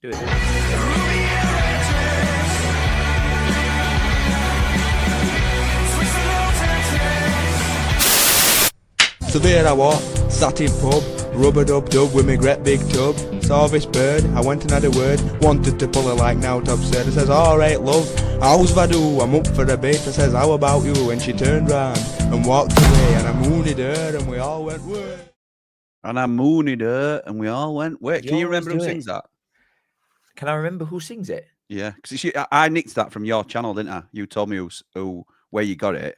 Do it. So there I was, sat in pub, rubber-dub-dub with me great big tub. Saw this bird, I went and had a word, wanted to pull her like now Top said. I says, alright love, how's Vadu? I'm up for a bit. I says, how about you? And she turned round and walked away, and I mooned her and we all went, word. And I mooned her and we all went, wait, can you remember who sings that? Can I remember who sings it? Yeah, because I nicked that from your channel, didn't I? You told me where you got it.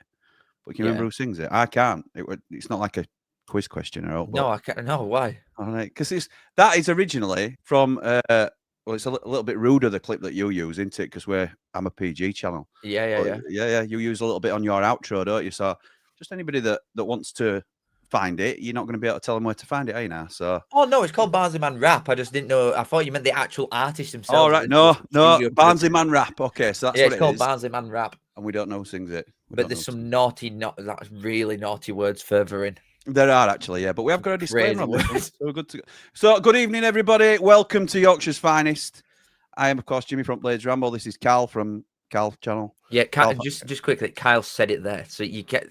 But can you remember who sings it? I can't. It's not like a quiz question or No, I can't. No, why? All right, because that is originally from. Well, it's a little bit ruder the clip that you use, isn't it? Because I'm a PG channel. Yeah. You use a little bit on your outro, don't you? So just anybody that wants to find it, you're not going to be able to tell them where to find it, are you now? So. Oh no, it's called Barnsley Man Rap. I just didn't know. I thought you meant the actual artist himself. All right, no, Barnsley Man Rap. Okay, so that's what it's called Barnsley Man Rap. And we don't know who sings it. But there's some that's really naughty words further in. There are actually, yeah. But we have got a disclaimer on this. So we're good to go. So good evening, everybody. Welcome to Yorkshire's Finest. I am, of course, Jimmy from Leeds Ramble. This is Cal from Cal channel. Yeah, just quickly, Kyle said it there. So you get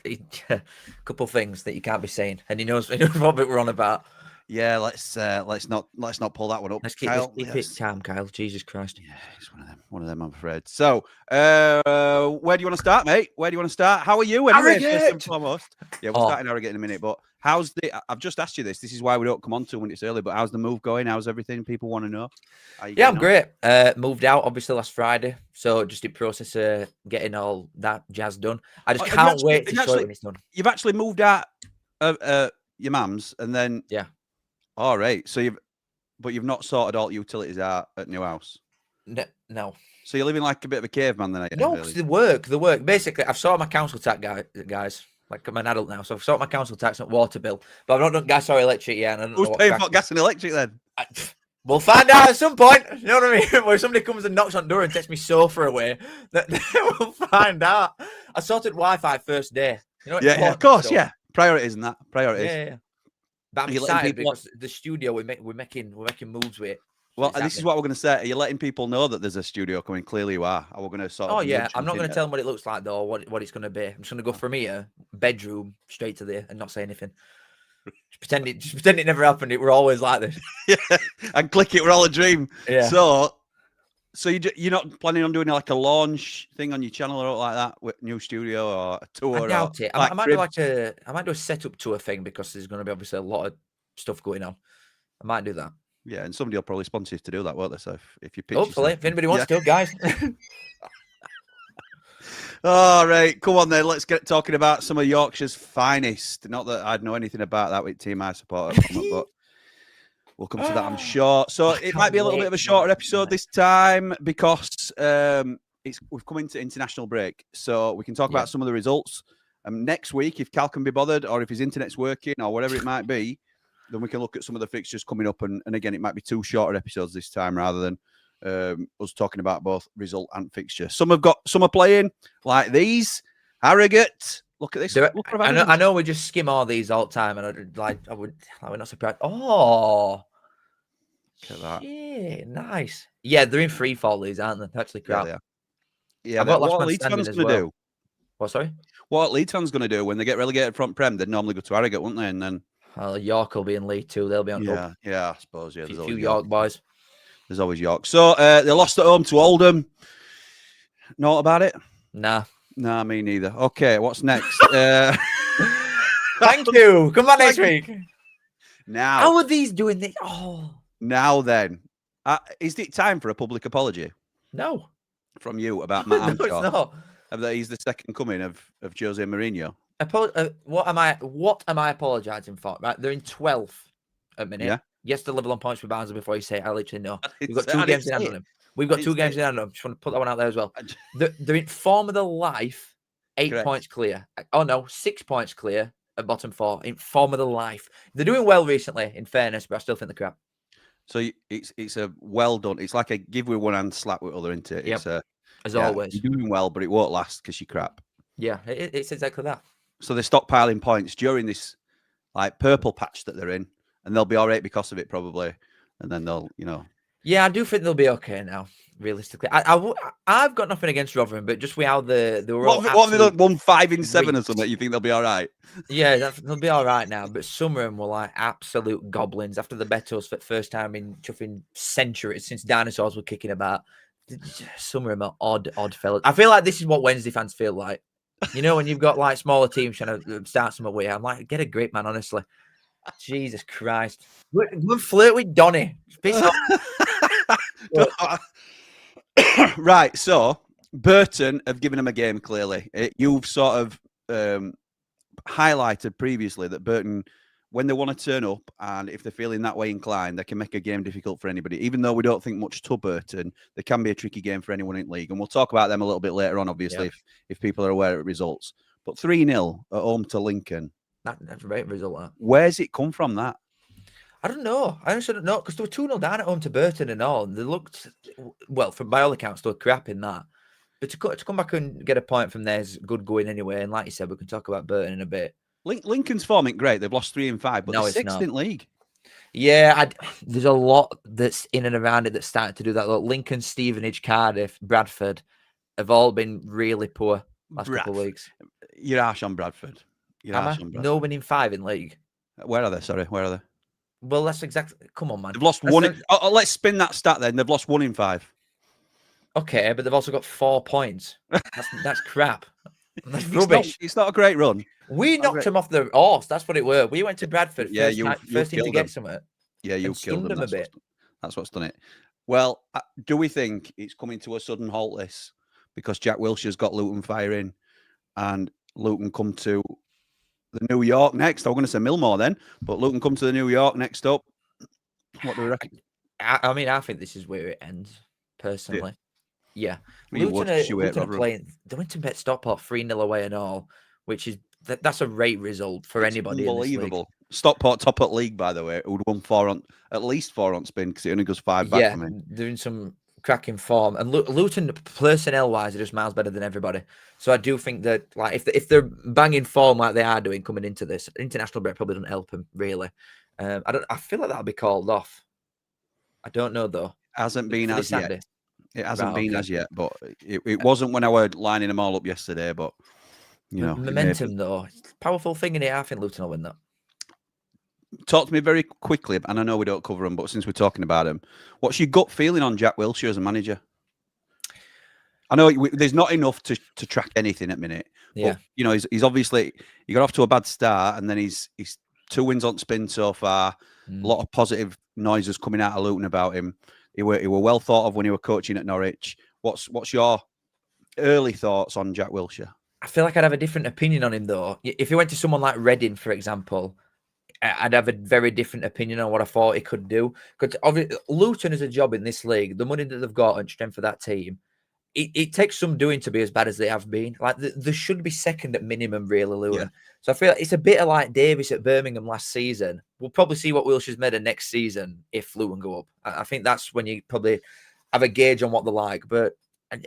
a couple of things that you can't be saying. And he knows what we're on about. Yeah, let's not pull that one up. Let's keep it calm, Kyle. Jesus Christ. Yeah, it's one of them, I'm afraid. So, where do you want to start, mate? Where do you want to start? How are you anyway, first and foremost? Yeah, we'll start in Arrogate in a minute, but I've just asked you this. This is why we don't come on to when it's early, but how's the move going? How's everything? People want to know. Yeah, I'm great. Moved out, obviously, last Friday. So just in process of getting all that jazz done. I just can't wait to show it when it's done. You've actually moved out of your mum's and then... Yeah. All right. So you've not sorted all utilities out at new house? No. So you're living like a bit of a caveman then? No, really? The work. Basically, I've sorted my council tax, guys. Like, I'm an adult now, so I've sorted my council tax and water bill. But I've not done gas or electric yet. And who's paying for gas and electric then? We'll find out at some point. You know what I mean? Where somebody comes and knocks on the door and takes me sofa away, we'll find out. I sorted Wi-Fi first day. You know, yeah, of course, stuff. Yeah. Priorities and that. Priorities. Yeah. But I'm excited because the studio we're making moves with. Well, this is what we're going to say. Are you letting people know that there's a studio coming? Clearly you are. We're going to sort of... Oh, yeah. I'm not going to tell them what it looks like, though, what it's going to be. I'm just going to go from here, bedroom, straight to there and not say anything. Just pretend it never happened. We're always like this. Yeah, and click it. We're all a dream. Yeah. So you're not planning on doing like a launch thing on your channel or like that with new studio or a tour? I doubt it. I might do a setup tour thing because there's going to be obviously a lot of stuff going on. I might do that. Yeah, and somebody will probably sponsor you to do that, won't they? So if you pitch, hopefully, if anybody wants to, guys. All right, come on then. Let's get talking about some of Yorkshire's finest. Not that I'd know anything about that with team I support, but we'll come to that, I'm sure. So it might be a little bit of a shorter episode this time because we've come into international break, so we can talk about some of the results. Next week, if Cal can be bothered, or if his internet's working, or whatever it might be, then we can look at some of the fixtures coming up. And again, it might be 2 shorter episodes this time rather than us talking about both result and fixture. Some are playing like these. Harrogate. Look at this. I know we just skim all these all the time, and I would not surprised. Oh, look at that. Yeah, nice. Yeah, they're in free fall leagues, aren't they? Actually, crap. Yeah. What are Leeds fans going to do? What? Sorry. What are Leeds fans going to do when they get relegated from Prem? They'd normally go to Harrogate, wouldn't they? And then York will be in League 2. They'll be on. Yeah, I suppose. Yeah, there's a few York boys. There's always York. So they lost at home to Oldham. Know about it? Nah, me neither. Okay, what's next? Thank you. Come back next week. Now, how are these doing this? Oh, now then, is it time for a public apology? No, from you about Matt Amshaw? No, it's not. That he's the second coming of Jose Mourinho. What am I apologising for? Right, they're in 12th at minute. Yeah. Yes, they're level on points with Barnsley before you say it. I literally know. We've got 2 games in hand on them. We've got 2 games in hand on them. Just want to put that one out there as well. They're in form of their life, 8 points clear. Oh no, 6 points clear at bottom 4. In form of their life. They're doing well recently, in fairness, but I still think they're crap. So it's a well done. It's like a give with one hand, slap with other, isn't it? Yep. As always. You're doing well, but it won't last because you're crap. Yeah, it's exactly that. So they're stockpiling points during this like purple patch that they're in, and they'll be all right because of it probably. And then they'll, Yeah, I do think they'll be okay now. Realistically, I've got nothing against Rotherham, but just with how they were all. What have they done? Won 5 in 7 or something? You think they'll be all right? Yeah, they'll be all right now. But some of them were like absolute goblins after the Betos for the first time in chuffing centuries since dinosaurs were kicking about. Some of them are odd fellas. I feel like this is what Wednesday fans feel like. You know, when you've got like smaller teams trying to start some away, I'm like, get a grip, man. Honestly, Jesus Christ, go flirt with Donny. Piss off. Right, so Burton have given him a game. Clearly, you've sort of highlighted previously that Burton, when they want to turn up and if they're feeling that way inclined, they can make a game difficult for anybody. Even though we don't think much to Burton, they can be a tricky game for anyone in league. And we'll talk about them a little bit later on, obviously, if people are aware of results. But 3-0 at home to Lincoln. That's a great result. That. Where's it come from, that? I don't know. I honestly don't know, because they were 2-0 down at home to Burton and all. And they looked, well, from by all accounts, they were crap in that. But to come back and get a point from there is good going anyway. And like you said, we can talk about Burton in a bit. Lincoln's form ain't great. They've lost 3 and 5, but they're 6th in league. Yeah, there's a lot that's in and around it that's starting to do that. Look, Lincoln, Stevenage, Cardiff, Bradford have all been really poor last couple of weeks. You're harsh on Bradford. No winning 5 in league. Where are they? Sorry, where are they? Well, that's exactly. Come on, man. They've lost one. Let's spin that stat then. They've lost 1 in 5. Okay, but they've also got 4 points. That's crap. That's rubbish. It's not a great run. We knocked them off the horse. That's what it were. We went to Bradford. First team to get somewhere. Yeah, you killed them a bit. That's what's done it. Well, do we think it's coming to a sudden halt this because Jack Wilshire's got Luton firing and Luton come to the New York next? I was going to say Millmore then, but Luton come to the New York next up. What do we reckon? I mean, I think this is where it ends, personally. Yeah. Luton are playing. They went to bet Stockport 3-0 away and all, which is that's a great result for anybody. Unbelievable. Stockport top at league, by the way. It would have won at least 4 on spin because it only goes 5 back from him. They're in some cracking form. And Luton, personnel-wise, are just miles better than everybody. So I do think that, like, if they're banging form like they are doing coming into this, international break probably doesn't help them, really. I feel like that'll be called off. I don't know, though. Hasn't been as yet. It hasn't been as yet, but it wasn't when I were lining them all up yesterday. But you know, momentum though, it's a powerful thing in it. I think Luton will win that. Talk to me very quickly, and I know we don't cover him, but since we're talking about him, what's your gut feeling on Jack Wilshere as a manager? I know there's not enough to track anything at minute. But, you know, he's obviously he got off to a bad start, and then he's 2 wins on spin so far. A lot of positive noises coming out of Luton about him. He were well thought of when he were coaching at Norwich. What's your early thoughts on Jack Wilshere? I feel like I'd have a different opinion on him though. If he went to someone like Reading, for example, I'd have a very different opinion on what I thought he could do. Because obviously, Luton is a job in this league. The money that they've got and strength of that team, it takes some doing to be as bad as they have been. Like they should be second at minimum, really, Luton. Yeah. So I feel like it's a bit like Davis at Birmingham last season. We'll probably see what Wilshire's made of next season if Luton go up. I think that's when you probably have a gauge on what they're like. But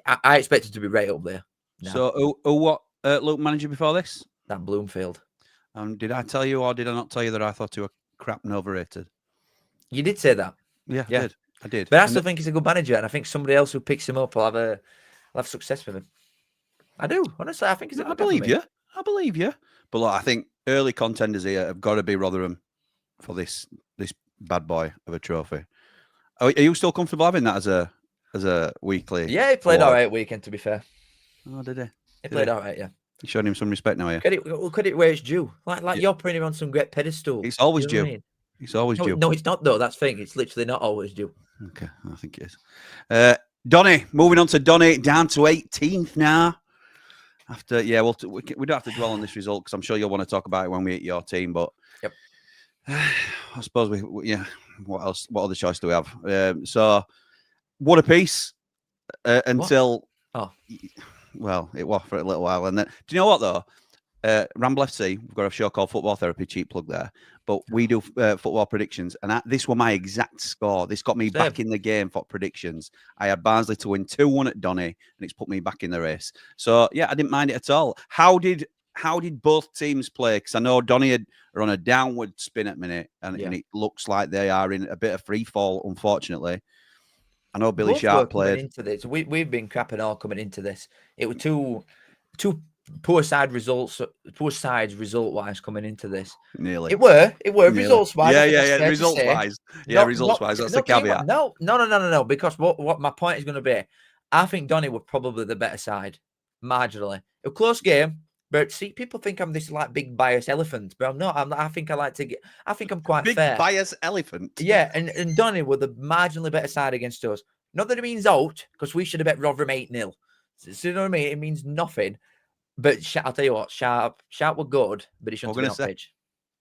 I expect it to be right up there. Now. So, what Luton manager before this? Dan Bloomfield. Did I tell you or did I not tell you that I thought you were crap and overrated? You did say that. Yeah, I did. But I still think he's a good manager, and I think somebody else who picks him up will have success with him. I do. Honestly, I think he's a good I believe you. But look, I think early contenders here have got to be Rotherham for this bad boy of a trophy. Are you still comfortable having that as a weekly? Yeah, he played all right weekend, to be fair. Oh, did he? He played all right, yeah. You're showing him some respect now, yeah? Credit where it's due. Like you're putting him on some great pedestal. It's always due. I mean? It's always due. No, it's not, though. That's the thing. It's literally not always due. Okay, I think it is. Donny, moving on to Donny, down to 18th now. After, we don't have to dwell on this result because I'm sure you'll want to talk about it when we hit your team. But I suppose what else? What other choice do we have? So, what a piece until. What? Well, it was for a little while, and then do you know what though? Ramble FC, we've got a show called Football Therapy, cheap plug there. But we do football predictions, and this was my exact score. This got me back in the game for predictions. I had Barnsley to win 2-1 at Donny, and it's put me back in the race. So yeah, I didn't mind it at all. How did both teams play? Because I know Donny are on a downward spin at minute, and it looks like they are in a bit of free fall, unfortunately. I know Billy Both Sharp were coming played. into this. We've been crapping all coming into this. It was two poor sides result wise coming into this. Nearly. It were Nearly. results wise. Yeah. Results wise. Yeah, results wise. That's the caveat. No. Because what my point is going to be, I think Donny were probably the better side, marginally. A close game, but see, people think I'm this like big biased elephant, but I'm not. I think I think I'm quite big fair. Biased elephant. Yeah, and Donny were the marginally better side against us. Not that it means out, because we should have bet Rotherham 8-0. So you know what I mean? It means nothing. But I'll tell you what, Sharp were good, but he shouldn't have been on pitch.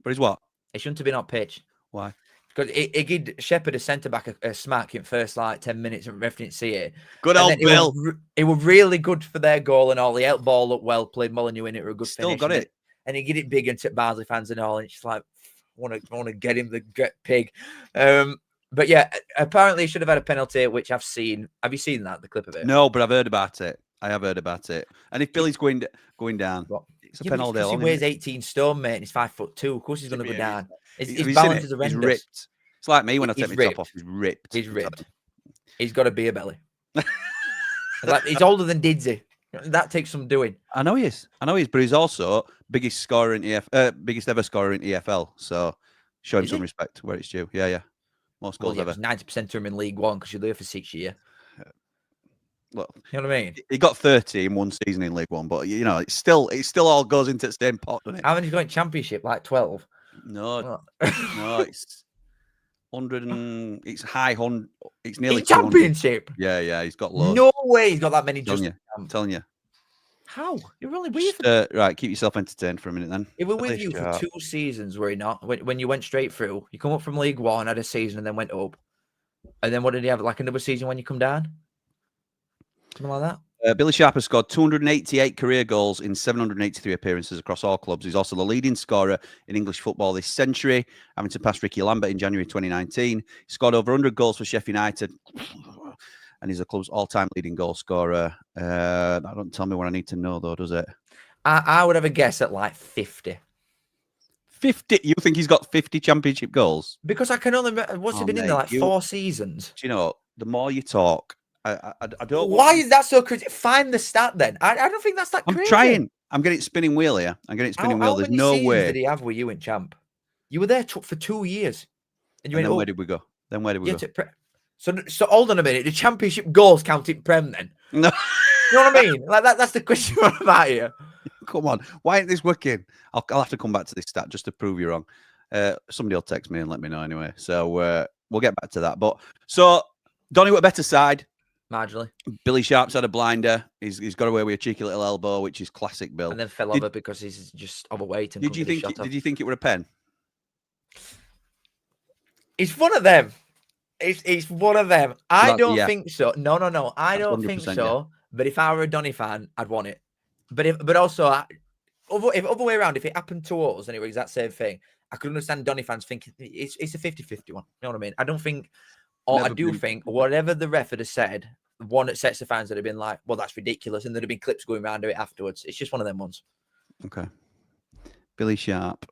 But he's what? He shouldn't have been on pitch. Why? Because it gave Shepherd a centre-back a smack in first, 10 minutes, and ref didn't see it. Good old Bill. It was really good for their goal and all. The out ball looked well played. Molyneux in it were a good Still finish. got it. And he get it big and took Barnsley fans and all. And it's just like, I want to get him the pig. But yeah, apparently he should have had a penalty, which I've seen. Have you seen that, the clip of it? No, but I've heard about it. I have heard about it. And if Billy's going down, it's a penalty. He weighs 18 stone, mate, and he's 5'2". Of course he's going to go down. His balance is horrendous. He's ripped. It's like me when I take my top off. He's ripped. He's ripped. He's got a beer belly. He's older than Didsy. That takes some doing. I know he is, but he's also biggest scorer in biggest ever scorer in EFL. So show him some respect where it's due. Yeah. Most goals ever. 90% to him in League One because you're there for 6 years. Well, you know what I mean? He got 30 in one season in League One, but it still all goes into the same pot, doesn't it? How many got in Championship? Like 12? No, it's 100 and it's high 100. It's nearly in Championship. Yeah, he's got loads. No way, he's got that many. I'm telling you. How? You're really weird. Right, keep yourself entertained for a minute then. It was with you for 2 seasons, were he not? When you went straight through, you come up from League One, had a season, and then went up. And then what did he have? Like another season when you come down? Something like that? Billy Sharp has scored 288 career goals in 783 appearances across all clubs. He's also the leading scorer in English football this century, having to pass Ricky Lambert in January 2019. He scored over 100 goals for Sheffield United, and he's the club's all-time leading goal scorer. That don't tell me what I need to know, though, does it? I would have a guess at like 50. 50? You think he's got 50 championship goals? Because I can only remember, what's he been in there, like 4 seasons? Do you know, the more you talk, I don't. Why is that so crazy? Find the stat then. I don't think that's that crazy. I'm trying. I'm getting spinning wheel here. There's no way. Did he have with you in Champ? You were there for 2 years. And then where did we go? Go? So hold on a minute. The Championship goals count in Prem then? No. You know what I mean? Like that's the question about here. Come on. Why ain't this working? I'll have to come back to this stat just to prove you wrong. Somebody will text me and let me know anyway. So we'll get back to that. But so Donny were better side. Marginally. Billy Sharp's had a blinder. He's got away with a cheeky little elbow, which is classic Bill. And then fell over because he's just overweight. And did you think it were a pen? It's one of them. It's one of them. I don't think so. No. I don't think so. Yeah. But if I were a Donny fan, I'd want it. But also, if other way around, if it happened to us and it was the exact same thing, I could understand Donny fans thinking it's a 50-50 one. You know what I mean? I don't think, or I do think, whatever the ref had said, one that sets the fans that have been like, well, that's ridiculous, and there'd have been clips going around it afterwards. It's just one of them ones. Okay. Billy Sharp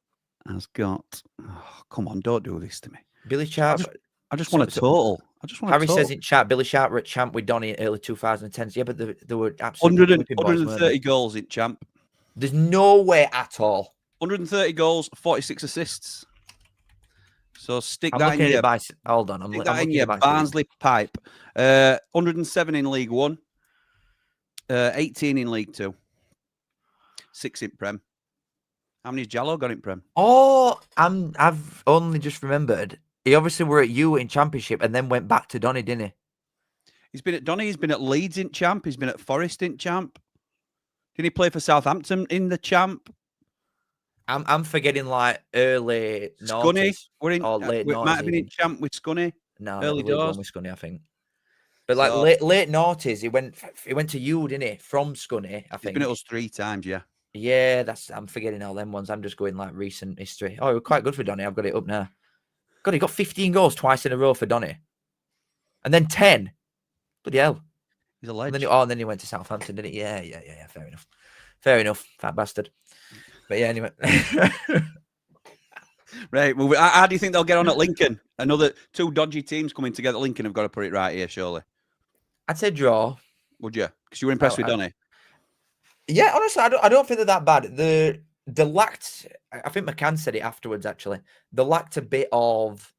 has got. Oh, come on, don't do this to me. Billy Sharp. I just want a total. Harry says in chat, Billy Sharp were at Champ with Donny in early 2010s. Yeah, but there were absolutely 130 goals in Champ. There's no way at all. 130 goals, 46 assists. So stick that in your... Hold on. I'm that in your Barnsley pipe. 107 in League One. 18 in League Two. 6 in Prem. How many's Jallo got in Prem? Oh, I've only just remembered. He obviously were at you in Championship and then went back to Donny, didn't he? He's been at Donny. He's been at Leeds in Champ. He's been at Forest in Champ. Didn't he play for Southampton in the Champ? I'm forgetting like early Scunny. We're in, or late noughties. Might have been in Champ with Scunny. No, early doors with Scunny, I think. But like late noughties, he went to you, didn't he? From Scunny, I think. He's been at us 3 times, yeah. Yeah, I'm forgetting all them ones. I'm just going like recent history. Oh, it was quite good for Donny. I've got it up now. God, he got 15 goals twice in a row for Donny. And then 10. Bloody hell. He's a legend. And then he went to Southampton, didn't he? Yeah. Fair enough. Fat bastard. But yeah, anyway. Right. Well, how do you think they'll get on at Lincoln? Another 2 dodgy teams coming together. Lincoln have got to put it right here, surely. I'd say draw. Would you? Because you were impressed with Donny. Yeah, honestly, I don't think they're that bad. The lacked. I think McCann said it afterwards. Actually, they lacked a bit of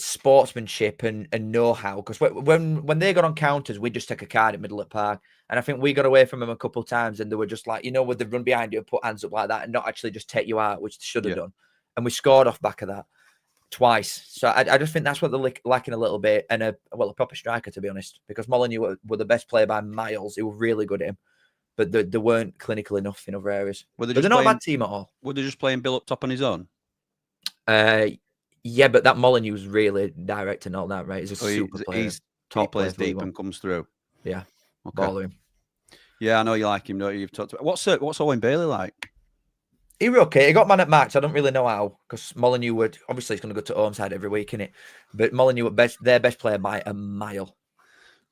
sportsmanship and know-how, because when they got on counters, we just take a card in the middle of the park, and I think we got away from them a couple of times, and they were just like, would they run behind you and put hands up like that and not actually just take you out, which they should have done, and we scored off back of that twice. So I just think that's what they're lacking a little bit, and a proper striker, to be honest, because Molyneux were the best player by miles. He was really good at him, but they weren't clinical enough in other areas. They're not a bad team at all. Were they just playing Bill up top on his own? Yeah, but that Molyneux was really direct and all that, right? He's a super player. He's top plays deep and comes through. Yeah. Okay. Ball him. Yeah, I know you like him, don't you? You've talked about what's Owen Bailey like? He was okay. He got man at match. I don't really know how, because Molyneux would obviously he's going to go to Ormside every week, innit? But Molyneux at their best player by a mile.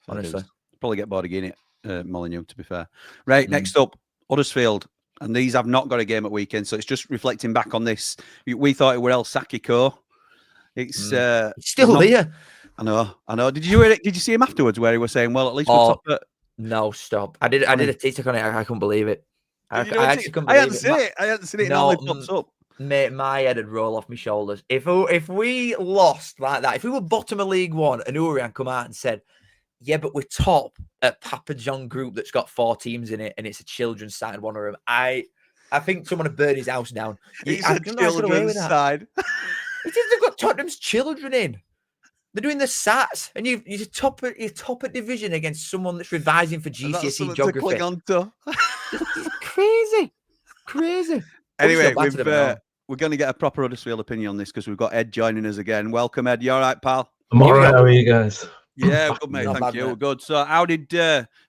Honestly, probably get bored again at Molyneux, to be fair. Right, next up, Huddersfield. And these have not got a game at weekend, so it's just reflecting back on this. We thought it were El Sakiko. It's still here. I know. Did you hear it? Did you see him afterwards where he was saying, "Well, at least we're top at..." No, stop. I did a TikTok on it. I couldn't believe it. I hadn't seen it. I hadn't seen it. No, it pops up. Mate, my head would roll off my shoulders. If we lost like that, if we were bottom of League One and Urian come out and said, "Yeah, but we're top at Papa John Group that's got 4 teams in it, and it's a children's side, one of them," I think someone would burn his house down. It's a children's side. They've got Tottenham's children in. They're doing the SATs, and you're top at division against someone that's revising for GCSE geography. It's crazy. Anyway, we're going to get a proper Huddersfield opinion on this, because we've got Ed joining us again. Welcome, Ed. You all right, pal? I'm all right. How are you guys? Yeah, good, mate. Thank you. We're good. So, how did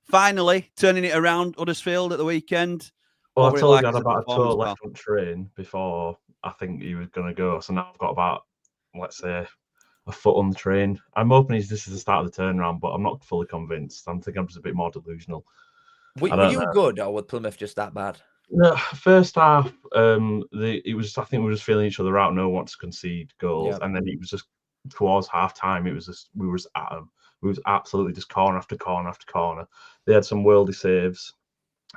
finally turning it around Huddersfield at the weekend? Well, I told you I had about a total left on train before I think he was going to go. So now I've got about, let's say, a foot on the train. I'm hoping this is the start of the turnaround, but I'm not fully convinced. I'm thinking I'm just a bit more delusional. Were you good, or was Plymouth just that bad? No, first half, it was. I think we were just feeling each other out. No one wanted to concede goals, and then it was just towards half time. It was just we were at them. We was absolutely just corner after corner after corner. They had some worldy saves,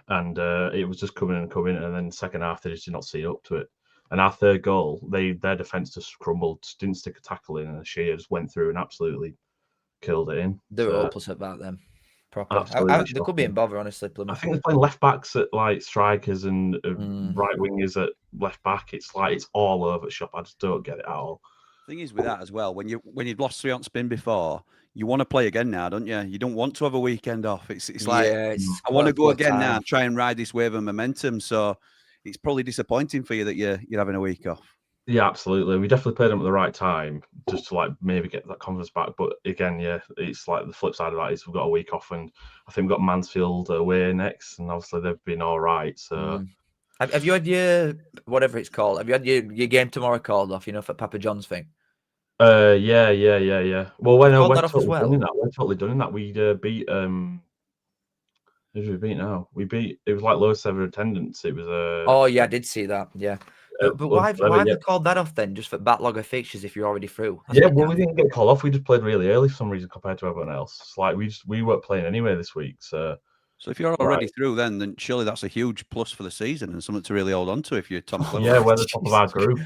and it was just coming, and then second half they just did not see up to it. And our third goal, their defence just crumbled, didn't stick a tackle in, and Shea just went through and absolutely killed it in. They were hopeless about them. Proper. They could be in bother, honestly. Plymouth. I think they're playing left backs at like strikers and right wingers at left back. It's like it's all over the shop. I just don't get it at all. Thing is with that as well, when you've lost 3 on spin before, you want to play again now, don't you? You don't want to have a weekend off. It's like I want to go again now and try and ride this wave of momentum. So it's probably disappointing for you that you're having a week off. Yeah, absolutely. We definitely played them at the right time, just to like maybe get that confidence back. But again, yeah, it's like the flip side of that is we've got a week off, and I think we've got Mansfield away next, and obviously they've been all right. So, have you had your whatever it's called? Have you had your game tomorrow called off? For Papa John's thing. Yeah. Well, when we're totally done in that. We beat who did we beat now? It was like lowest ever attendance. It was Oh yeah, I did see that. Yeah. But why have they called that off then? Just for backlog of fixtures if you're already through? Yeah, well, we didn't get called off. We just played really early for some reason compared to everyone else. It's like we weren't playing anyway this week. So if you're already through, then surely that's a huge plus for the season and something to really hold on to if you're Tom Clement. Yeah, we're the top of our group.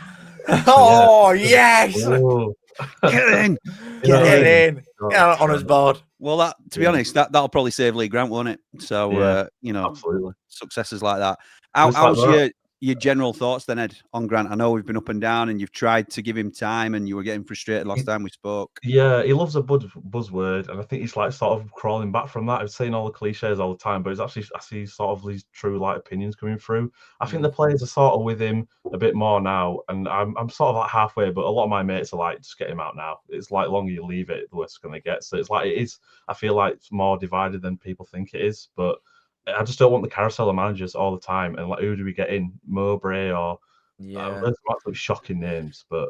Oh yes! Get in! Get in! Get on his board. Well, to be honest, that'll probably save Lee Grant, won't it? So absolutely, successes like that. How's your general thoughts then, Ed, on Grant? I know we've been up and down, and you've tried to give him time, and you were getting frustrated last time we spoke. Yeah, he loves a buzzword, and I think he's like sort of crawling back from that. He's saying all the cliches all the time, but I see sort of these true like opinions coming through. I think the players are sort of with him a bit more now, and I'm sort of like halfway, but a lot of my mates are like, just get him out now. It's like, the longer you leave it, the worse it's going to get. So it's like it is. I feel like it's more divided than people think it is, but I just don't want the carousel of managers all the time. And like, who do we get in? Mowbray or there's some absolutely shocking names. But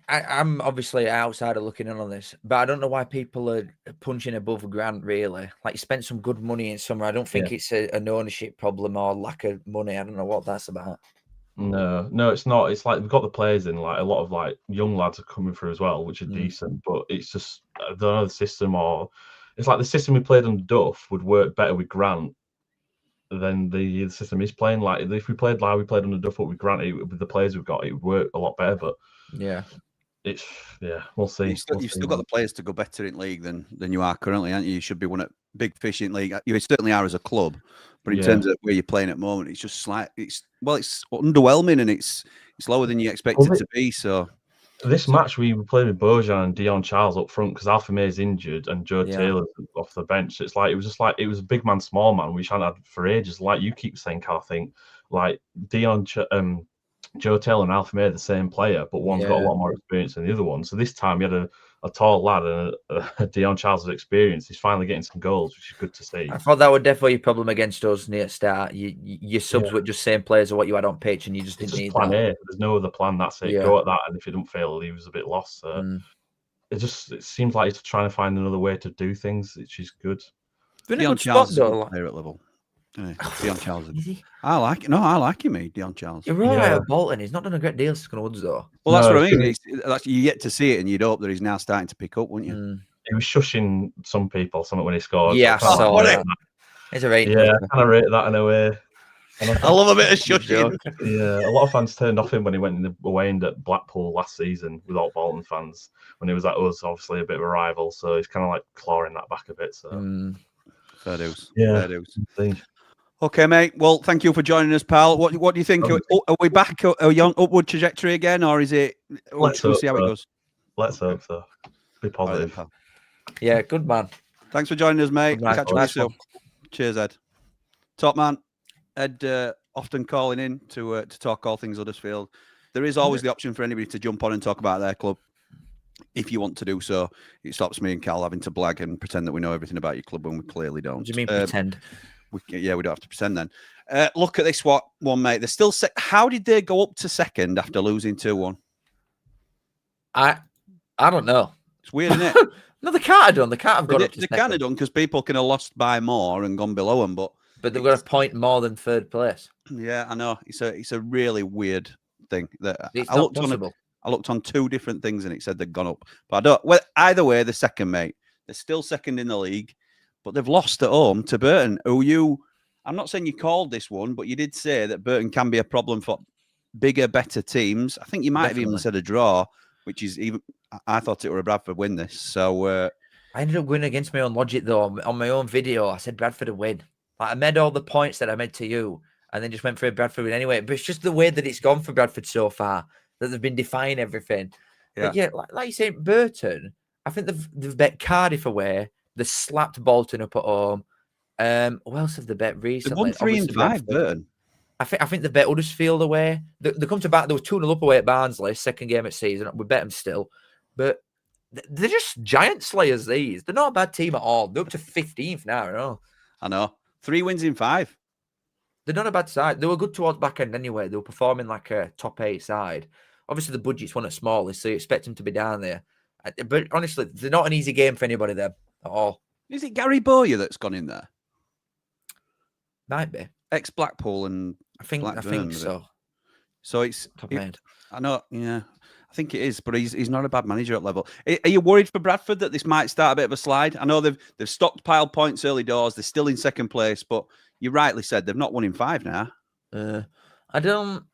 I'm obviously an outsider looking in on this, but I don't know why people are punching above Grant. Really, like you spent some good money in summer. I don't think it's an ownership problem or lack of money. I don't know what that's about. No, it's not. It's like we've got the players in. Like a lot of like young lads are coming through as well, which are decent. But it's just I don't know the system or. it's like the system we played on Duff would work better with Grant than the system he's playing. Like if we played like we played under Duff with Grant, with the players we've got, it would work a lot better. But we'll see. You've still got the players to go better in league than you are currently, aren't you? You should be one of big fish in league. You certainly are as a club, but in terms of where you're playing at the moment, it's just it's underwhelming and it's lower than you expect it to be. So this match we played with Bojan and Dion Charles up front because Alpha May's injured and Joe Taylor's off the bench. It's like it was a big man, small man, which I hadn't had for ages. Like you keep saying, Cal, I think like Joe Taylor and Alpha May are the same player, but one's got a lot more experience than the other one. So this time you had a tall lad and a Dion Charles' experience. He's finally getting some goals, which is good to see. I thought that would definitely be a problem against us near start. Your subs were just same players of what you had on pitch, and you just didn't need plan that. A. There's no other plan. That's it. Go at that, and if you don't fail, he was a bit lost. So it seems like he's trying to find another way to do things, which is good. Dion Charles is a player at level. Dion Charles. I like it. No, I like him, Dion Charles. You're right at Bolton. He's not done a great deal since Woods, though. Well, that's what I mean. You get to see it, and you'd hope that he's now starting to pick up, wouldn't you? He was shushing some people, something when he scored. Yeah, I saw that. It's a rating. Yeah, I kind of rate that in a way. I love a bit of shushing. Yeah, a lot of fans turned off him when he went away at Blackpool last season without Bolton fans. When he was at us, obviously a bit of a rival, so he's kind of like clawing that back a bit. So fair dues. Yeah. Fair dues. Okay, mate. Well, thank you for joining us, pal. What do you think? Are we back? Are we on upward trajectory again, or is it? Let's see how it goes. Let's hope so. Be positive. Right, yeah, good man. Thanks for joining us, mate. Catch you soon. Cheers, Ed. Top man. Ed often calling in to talk all things Huddersfield. There is always the option for anybody to jump on and talk about their club. If you want to do so, it stops me and Cal having to blag and pretend that we know everything about your club when we clearly don't. What do you mean pretend? We don't have to pretend then. Look at this one, mate. They're still how did they go up to second after losing 2-1? I don't know. It's weird, isn't it? No, they can't have done. They can't have gone up to second. They can't have done because people can have lost by more and gone below them, but they've got a point more than third place. Yeah, I know. It's a really weird thing. I looked on two different things and it said they'd gone up. But I don't. Well, either way, they're second, mate. They're still second in the league. But they've lost at home to Burton, I'm not saying you called this one, but you did say that Burton can be a problem for bigger, better teams. I think you might have even said a draw, which is even, I thought it were a Bradford win this. So I ended up going against my own logic, though. On my own video, I said Bradford would win. Like, I made all the points that I made to you and then just went for a Bradford win anyway. But it's just the way that it's gone for Bradford so far, that they've been defying everything. Yeah, but yeah, like you say, Burton, I think they've bet Cardiff away. They slapped Bolton up at home. What else have they bet recently? They won 3-5, Burton. I think they bet Huddersfield away. They come to back. They were 2-0 up away at Barnsley, second game of season. We bet them still. But they're just giant slayers, these. They're not a bad team at all. They're up to 15th now. I know. 3 wins in 5. They're not a bad side. They were good towards back end anyway. They were performing like a top 8 side. Obviously, the budget's one at smallest, so you expect them to be down there. But honestly, they're not an easy game for anybody there at all. Is it Gary Bowyer that's gone in there? Might be. Ex-Blackpool and I think so. So it's top end. I know, yeah. I think it is, but he's not a bad manager at level. Are you worried for Bradford that this might start a bit of a slide? I know they've stockpiled points early doors. They're still in second place, but you rightly said they've not won in 5 now. I don't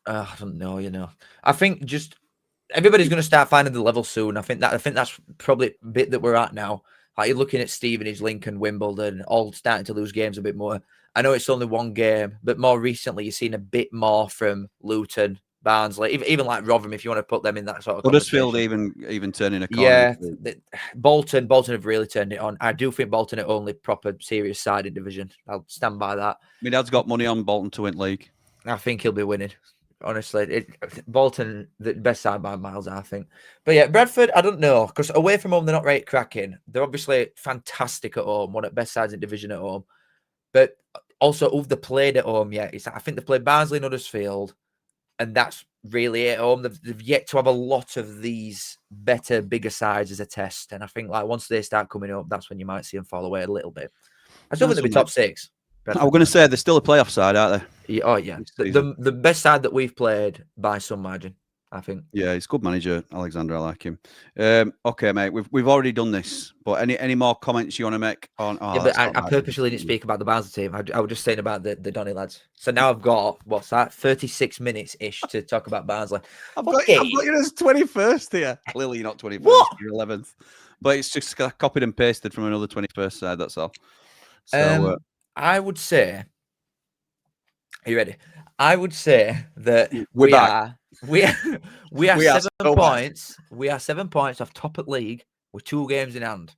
know. I think just everybody's going to start finding the level soon. I think that's probably a bit that we're at now. Like you're looking at Stevenage, Lincoln, Wimbledon, all starting to lose games a bit more. I know it's only one game, but more recently you've seen a bit more from Luton, Barnsley, even like Rotherham, if you want to put them in that sort of Huddersfield even turning a corner. Yeah, Bolton have really turned it on. I do think Bolton are only proper serious side in division. I'll stand by that. My dad's got money on Bolton to win league. I think he'll be winning. Honestly, Bolton, the best side by miles, I think. But yeah, Bradford, I don't know, because away from home, they're not right cracking. They're obviously fantastic at home, one of the best sides in division at home. But also, who've they played at home yet? I think they played Barnsley and Huddersfield, and that's really it at home. They've yet to have a lot of these better, bigger sides as a test. And I think like once they start coming up, that's when you might see them fall away a little bit. I still think they'll be top 6. I was going to say they're still a playoff side, aren't they? Yeah, oh yeah, the best side that we've played by some margin. I think. Yeah, he's a good manager, Alexander. I like him. Okay, mate, we've already done this, but any more comments you want to make on? Oh, Yeah, but I purposely didn't speak about the Barnsley team. I was just saying about the Donny lads. So now I've got, what's that, 36 minutes ish to talk about Barnsley. I've got you as 21st here. Clearly, you're not 21st. What? You're 11th. But it's just copied and pasted from another 21st side. That's all. So I would say, are you ready? I would say that we are 7 points. Back. We are 7 points off top at league with 2 games in hand,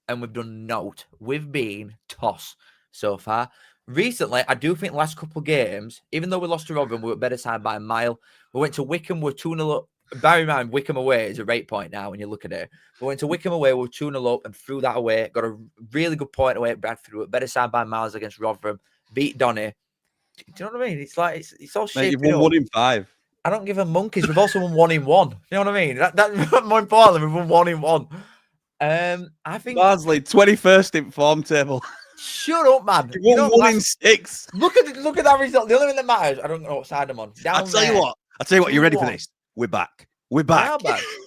and we've done naught. We've been toss so far. Recently, I do think last couple of games, even though we lost to Rotherham, we were better side by a mile. We went to Wickham, we're 2-0 up. Bear in mind, Wickham away is a rate point now when you look at it. We went to Wickham away, we were 2-0 up and threw that away. Got a really good point away at Bradford. We were better side by miles against Rotherham. Beat Donny. Do you know what I mean? It's like it's all shaping Mate, you've won 1 in 5. I don't give a monkeys. We've also won 1 in 1. You know what I mean? That's more importantly, we've won 1 in 1. I think Barnsley 21st in form table. Shut up, man. You won 1 in 6. Look at that result. The only thing that matters, I don't know what side I'm on. I'll tell you what. You ready for this? We're back. We're back.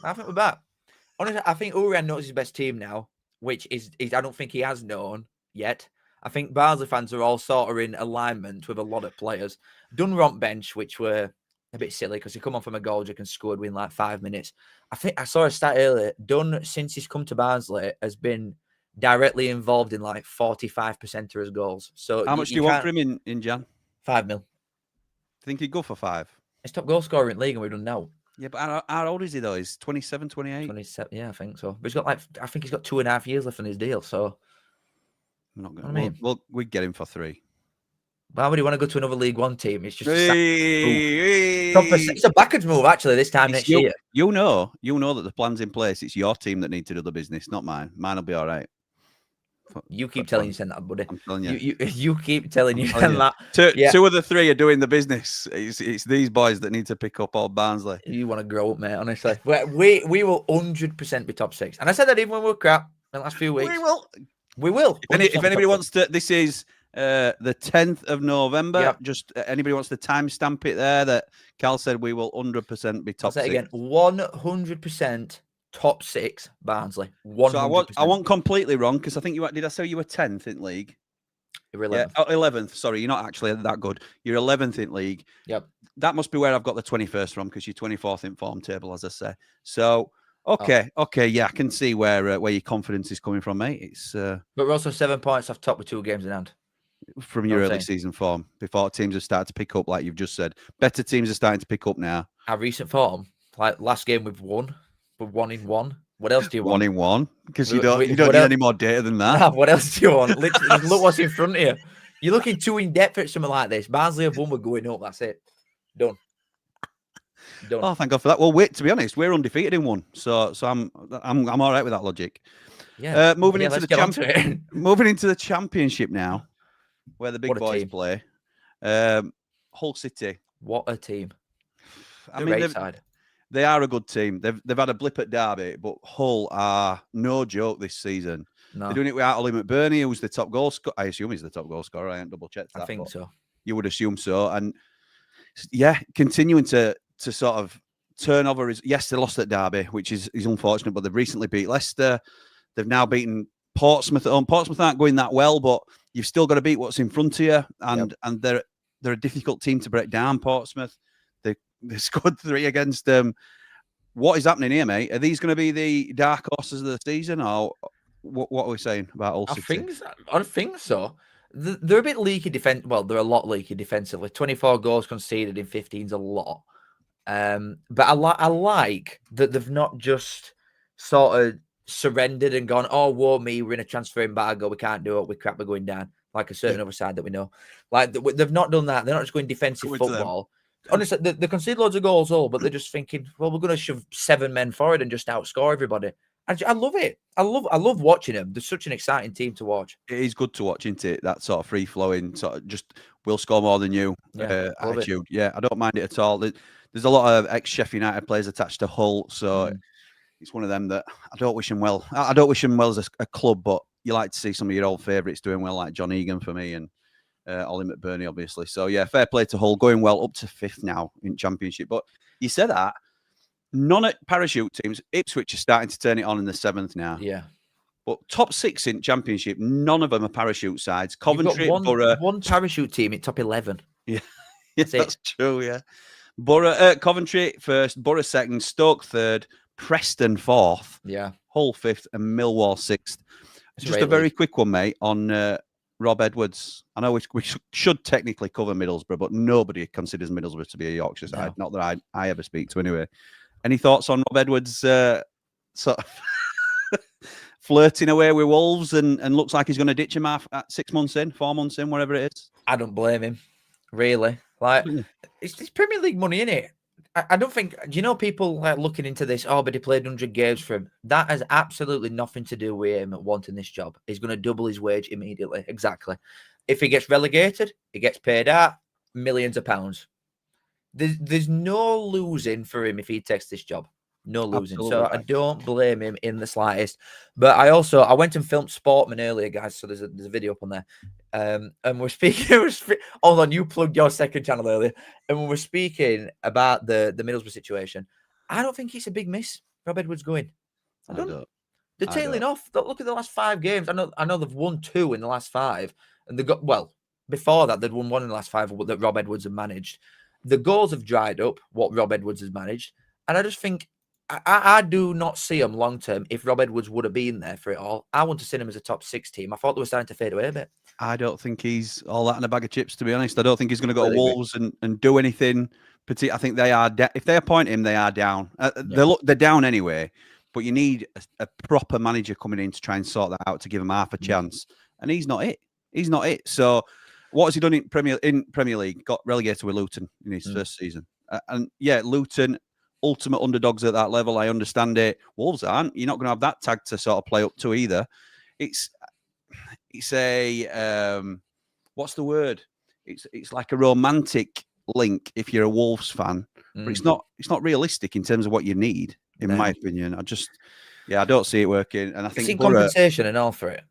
I think we're back. Honestly, I think Urian knows his best team now, which is I don't think he has known yet. I think Barnsley fans are all sort of in alignment with a lot of players. Dunn were on bench, which were a bit silly because he come on from a goal and scored within like 5 minutes. I think I saw a stat earlier. Dunn, since he's come to Barnsley, has been directly involved in like 45% of his goals. So how much do you want for him in Jan? 5 mil. Think he'd go for 5? He's top goal scorer in league and we've done now. Yeah, but how old is he though? He's 27, 28? 27, yeah, I think so. But I think he's got 2.5 years left on his deal, so I'm not going to. We'd get him for 3. Why would he want to go to another League One team? It's just it's a backwards move actually this time next year. You know that the plan's in place. It's your team that need to do the business, not mine. Mine will be all right. You keep telling you send that, buddy. I'm telling you. You keep telling you send that. 2 of the 3 are doing the business. It's these boys that need to pick up all Barnsley. You want to grow up, mate, honestly. We will 100% be top 6. And I said that even when we were crap in the last few weeks. We will. If anybody wants to, this is the 10th of November. Yep. Just anybody wants to timestamp it there that Cal said we will 100% be top 6. I'll say again, 100% top 6 Barnsley. 100%. So I want completely wrong because I think did I say you were 10th in league? You were 11th. Yeah, 11th. Sorry, you're not actually that good. You're 11th in league. Yep. That must be where I've got the 21st from because you're 24th in form table, as I say. So okay, yeah, I can see where your confidence is coming from, mate. It's but we're also 7 points off top with 2 games in hand. From your early season form, before teams have started to pick up, like you've just said. Better teams are starting to pick up now. Our recent form, like last game we've won. We're 1 in 1. What else do you want? 1 in 1? Because you don't need any more data than that. What else do you want? Literally, look what's in front of you. You're looking too in depth at something like this. Barnsley have won, we're going up. That's it. Done. Oh, thank God for that. Well, to be honest, we're undefeated in 1, so I'm all right with that logic. Yeah. Moving into the championship now, where the big boys play. Hull City. What a team! They are a good team. They've had a blip at Derby, but Hull are no joke this season. No. They're doing it without Ollie McBurney, who's the top goal scorer. I assume he's the top goal scorer. I haven't double checked that. I think so. You would assume so, and yeah, continuing to sort of turn over. Yes, they lost at Derby, which is unfortunate, but they've recently beat Leicester. They've now beaten Portsmouth at home. Portsmouth aren't going that well, but you've still got to beat what's in front of you, and they're a difficult team to break down. Portsmouth, they scored 3 against them. What is happening here, mate? Are these going to be the dark horses of the season, or what are we saying about Hull City? I think so. They're a bit leaky defense. Well, they're a lot leaky defensively. 24 goals conceded in 15 is a lot. But I like that they've not just sort of surrendered and gone, oh, woe me, we're in a transfer embargo, we can't do it, we're crap, we're going down, like a certain other side that we know. Like, they've not done that. They're not just going defensive football. Honestly, they concede loads of goals all, but they're just thinking, well, we're going to shove 7 men forward and just outscore everybody. I love it. I love watching them. They're such an exciting team to watch. It is good to watch, isn't it? That sort of free-flowing, sort of just we'll score more than you attitude. Yeah, I don't mind it at all. There's a lot of ex-Sheffield United players attached to Hull, so it's one of them that I don't wish them well. I don't wish them well as a club, but you like to see some of your old favourites doing well, like John Egan for me and Ollie McBurney, obviously. So, yeah, fair play to Hull, going well up to 5th now in Championship. But you said that, none at parachute teams. Ipswich are starting to turn it on in the 7th now. Yeah. But top 6 in Championship, none of them are parachute sides. Coventry, You've got Borough. one parachute team in top 11. Yeah, That's true, yeah. Borough, Coventry 1st, Borough 2nd, Stoke 3rd, Preston 4th, yeah, Hull 5th, and Millwall 6th. Just a very quick one, mate, on Rob Edwards. I know we should technically cover Middlesbrough, but nobody considers Middlesbrough to be a Yorkshire side. Not that I ever speak to anyway. Any thoughts on Rob Edwards sort of flirting away with Wolves and looks like he's going to ditch him at 6 months in, 4 months in, whatever it is? I don't blame him, really. Like, it's Premier League money, innit? I don't think, do you know, people like looking into this, oh, but he played 100 games for him. That has absolutely nothing to do with him wanting this job. He's going to double his wage immediately. Exactly. If he gets relegated, he gets paid out millions of pounds. There's no losing for him if he takes this job. No losing. Absolutely so right. I don't blame him in the slightest. But I went and filmed Sportman earlier, guys. So there's a video up on there. And we're speaking. Hold on, you plugged your second channel earlier. And when we're speaking about the Middlesbrough situation, I don't think it's a big miss. Rob Edwards going. I don't. They're tailing off. Look at the last 5 games. I know they've won 2 in the last 5, and they got before that they'd won 1 in the last 5 that Rob Edwards had managed. The goals have dried up. What Rob Edwards has managed, and I just think. I do not see him long term. If Rob Edwards would have been there for it all, I want to see him as a top 6 team. I thought they were starting to fade away a bit. I don't think he's all that in a bag of chips, to be honest. I don't think he's going to go to Wolves and do anything. I think they are. If they appoint him, they are down. They're down anyway. But you need a proper manager coming in to try and sort that out to give him half a chance. And he's not it. He's not it. So what has he done in Premier League? Got relegated with Luton in his first season. And yeah, Luton. Ultimate underdogs at that level. I understand it. Wolves aren't. You're not going to have that tag to sort of play up to either. It's a what's the word? It's like a romantic link if you're a Wolves fan, but it's not realistic in terms of what you need, in my opinion. I don't see it working. And I think compensation and all for it.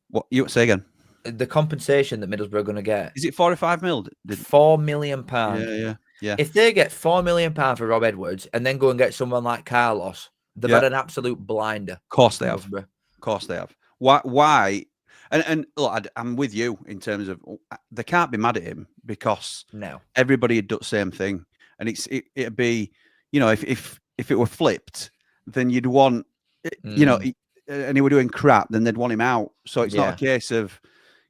What you say again? The compensation that Middlesbrough are going to get is it 45 mil? £4 million. Yeah. If they get £4 million for Rob Edwards and then go and get someone like Carlos, they've had an absolute blinder. Of course they have. Why? And look, I'm with you in terms of they can't be mad at him because everybody had done the same thing, and it'd be, you know, if it were flipped, then you'd want, you know, and he were doing crap, then they'd want him out. So it's not a case of,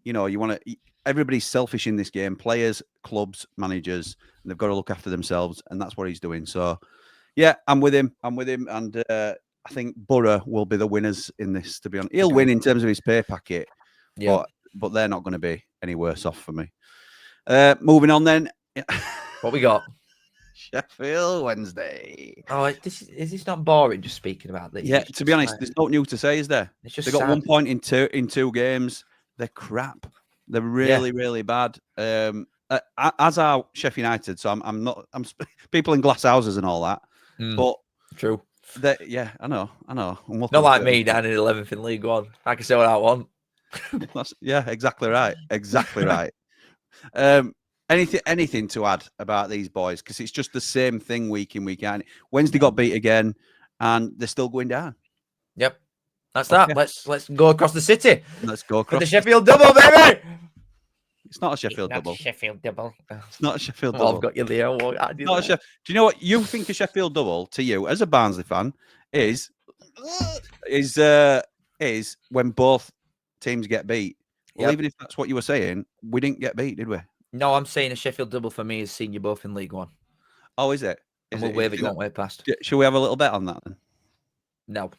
you know, you want to. Everybody's selfish in this game. Players, clubs, managers, and they've got to look after themselves, and that's what he's doing. So, yeah, I'm with him, and I think Borough will be the winners in this. To be honest, he'll win in terms of his pay packet, but they're not going to be any worse off for me. Moving on, then. What we got? Sheffield Wednesday. Oh, is this not boring? Just speaking about this. Yeah, to be honest, there's no new to say, is there? It's just they got 1 point in two games. They're crap. They're really, really bad. As are Sheffield United. So I'm people in glass houses and all that. But true. I know. Not like me down in 11th in League One. I can say what I want. Exactly right. Exactly right. Anything to add about these boys? Because it's just the same thing week in, week out. Wednesday got beat again, and they're still going down. Yep. That's that. Let's go across the city. Let's go across for the Sheffield double, baby. It's not a Sheffield double. Sheffield double. It's not a Sheffield double. I've got you there. Do you know what you think a Sheffield double to you as a Barnsley fan is when both teams get beat? Well, even if that's what you were saying, we didn't get beat, did we? No, I'm saying a Sheffield double for me is seeing you both in League One. Oh, is it? And we'll wave it going way past. Should we have a little bet on that then? No.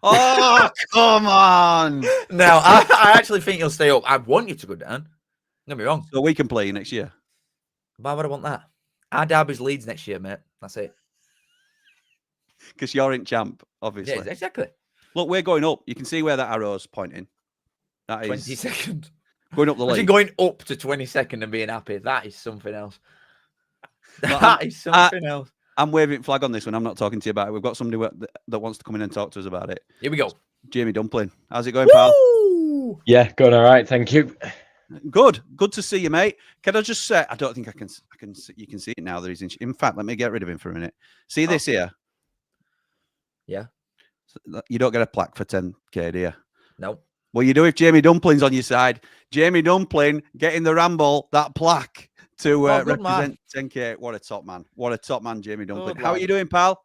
Oh, come on. No, I actually think you'll stay up. I want you to go down. Don't get me wrong. So we can play you next year. Why would I want that? Our derby's Leeds next year, mate. That's it. Because you're in champ, obviously. Yeah, exactly. Look, we're going up. You can see where that arrow's pointing. That is 22nd. Going up the league. Going up to 22nd and being happy. That is something else. That is something else. I'm waving flag on this one. I'm not talking to you about it. We've got somebody that wants to come in and talk to us about it. Here we go. Jamie Dumpling. How's it going, pal? Yeah, going all right. Thank you. Good to see you, mate. Can I just say, I don't think I can. You can see it now that he's in fact, let me get rid of him for a minute. See this here? Yeah. So you don't get a plaque for 10k, do you? No. Well, you do if Jamie Dumpling's on your side. Jamie Dumpling getting the Ramble, that plaque to represent 10k. What a top man. What a top man, Jamie Dumpling. How are you doing, pal?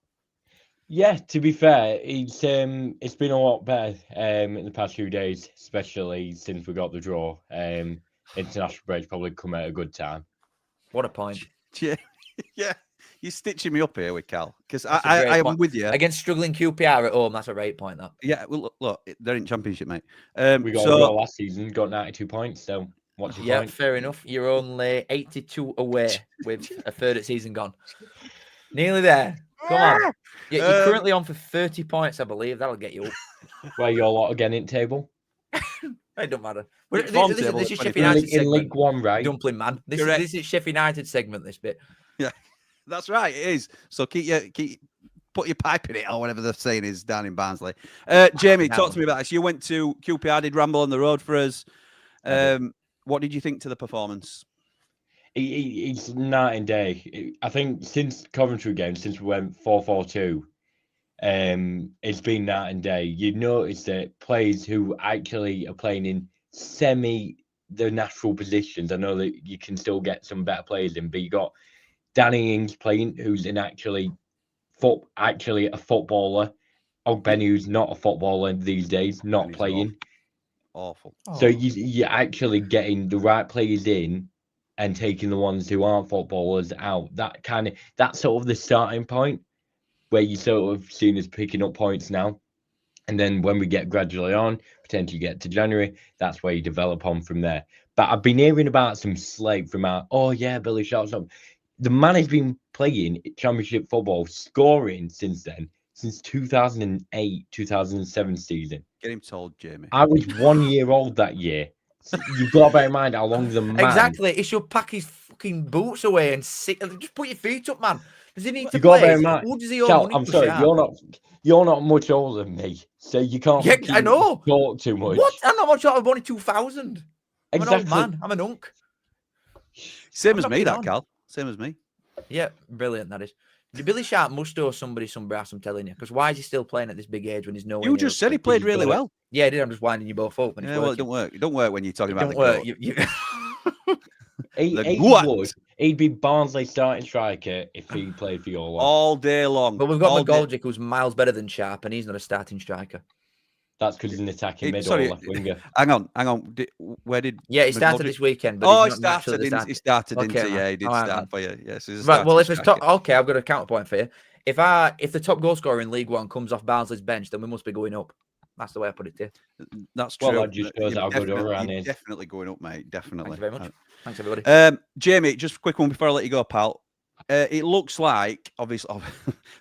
Yeah, to be fair, it's been a lot better in the past few days, especially since we got the draw. International break's probably come at a good time. What a point. Yeah, you're stitching me up here with Cal, because I am with you. Against struggling QPR at home, that's a great point, that. Yeah, well, look, they're in Championship, mate. We got a draw last season, got 92 points, so what's your point? Yeah, fair enough. You're only 82 away with a third of season gone. Nearly there. Come on. You're currently on for 30 points, I believe. That'll get you up. Where you're a lot again in table? It don't matter. This is Sheffield United segment. In League One, right? Dumpling man. This is Sheffield United segment, this bit. Yeah, that's right. It is. So put your pipe in it, or whatever the saying is down in Barnsley. Jamie, talk to me about this. You went to QPR, did Ramble on the road for us. What did you think to the performance? It's night and day. I think since Coventry game, since we went 4-4-2, it's been night and day. You notice that players who actually are playing in the natural positions. I know that you can still get some better players in, but you got Danny Ings playing, who's actually a footballer. Ogbenny, who's not a footballer these days, not playing. Awful. So you're actually getting the right players in and taking the ones who aren't footballers out. That's sort of the starting point where you sort of seen us picking up points now. And then when we get gradually on, potentially get to January, that's where you develop on from there. But I've been hearing about some slate from Billy Sharp's up. The man has been playing Championship football, scoring since then, since 2008, 2007 season. Get him told, Jamie. I was 1 year old that year. So you've got to bear in mind how long the man... Exactly. He should pack his fucking boots away and sit. Just put your feet up, man. Does he need to play? Who does he owe money I'm sorry, you're not much older than me, so you can't I know. talk too much. What? I'm not much older. I'm only 2000. I'm exactly. an old man. I'm an unk. Same as me, that, Cal. Same as me. Yeah, brilliant, that is. Billy Sharp must owe somebody some brass, I'm telling you. Because why is he still playing at this big age when he's nowhere? You just said he played really well. Yeah, I did. I'm just winding you both up. Yeah, well, it don't work. It don't work when you're talking about the goat. He'd be Barnsley's starting striker if he played for your lot. All day long. But we've got McGoldrick, who's miles better than Sharp, and he's not a starting striker. That's because he's an attacking middle left winger. Hang on. Where did? Yeah, he started this weekend. But he started into. Yeah, he did start for you. Yes. Right. Well, if it's top, okay, I've got a counterpoint for you. If the top goal scorer in League One comes off Barnsley's bench, then we must be going up. That's the way I put it to you. That's true. Well, that just goes how good around is. Definitely going up, mate. Definitely. Thank you very much. Thanks, everybody. Jamie, just a quick one before I let you go, pal. It looks like, obviously,